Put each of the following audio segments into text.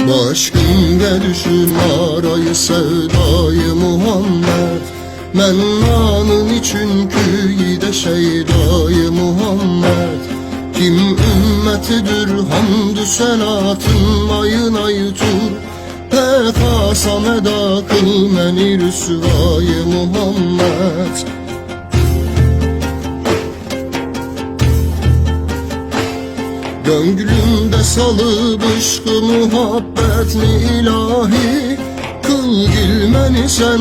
Başkın gelişin arayı sevdayı Muhammed. Men anın için küyide şeydayı Muhammed. Kim ümmetidir hamdü senatın ayın ayıtur. Pek asam eda kıl meni rüsvayı Muhammed. Gönlümde salıp ışkı muhabbetni ilahi. Kıl gilmeni sen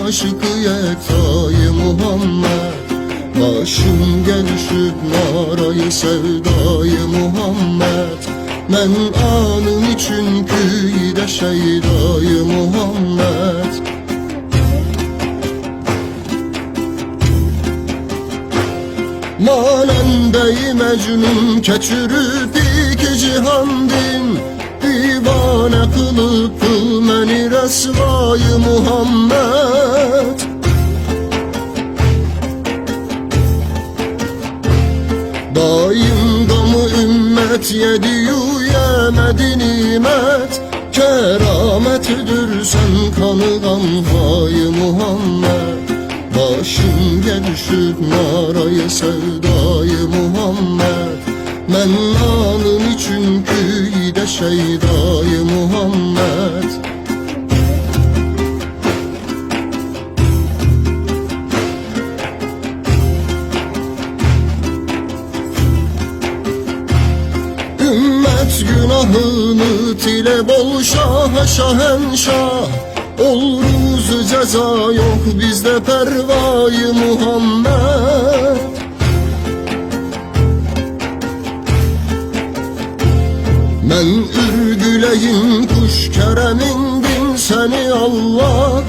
aşıkı yektayı Muhammed. Başım gelişip narayı sevdayı Muhammed. Men anın için küyde şeydayı Muhammed. Manendeyi mecnun keçürüp iki cihandin. Divane kılıp kıl meni resvayı Muhammed. Daim gamı ümmet yediyu yemedi nimet. Kerametidir sen kanı gamhayı Muhammed. Başım gelişip narayı sevdayı Muhammed. Men anın için küyde şeydayı Muhammed. Ümmet günahını tile bol şaha şahenşah. Ol ruzu ceza yok bizde pervayı Muhammed. Men ürgüleyim kuş keremin bin seni Allah.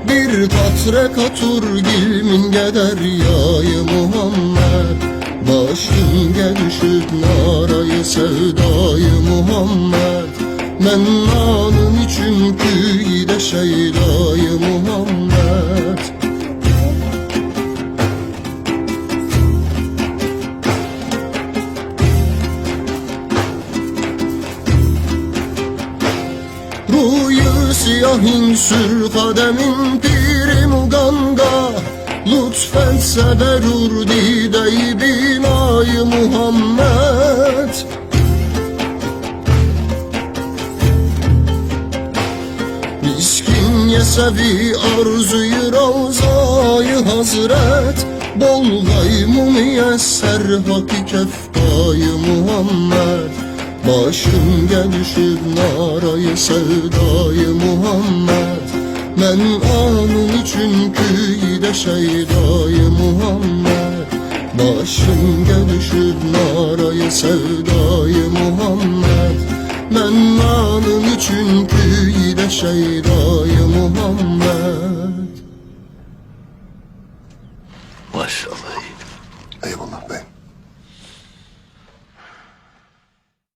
Bir katre katur gilmin geder yayı Muhammed. Başım gelişip narayı sevdayı Muhammed. Men anın için küyde şeydayı Muhammed. Ruyu siyahin sür kademin piri muganga. Lütfetse berur dideyi binayı Muhammed. Miskin yesevi arzuyu ravzayı hazret. Bol gaymu müyesser haki keftayı Muhammed. Başım gelişip narayı sevdayı Muhammed. Men anın için küyde şeydayı Muhammed. Başım gelişip narayı sevdayı Muhammed. Men anın için küyde şeydayı Muhammed. Maşallah. Eyvallah bey.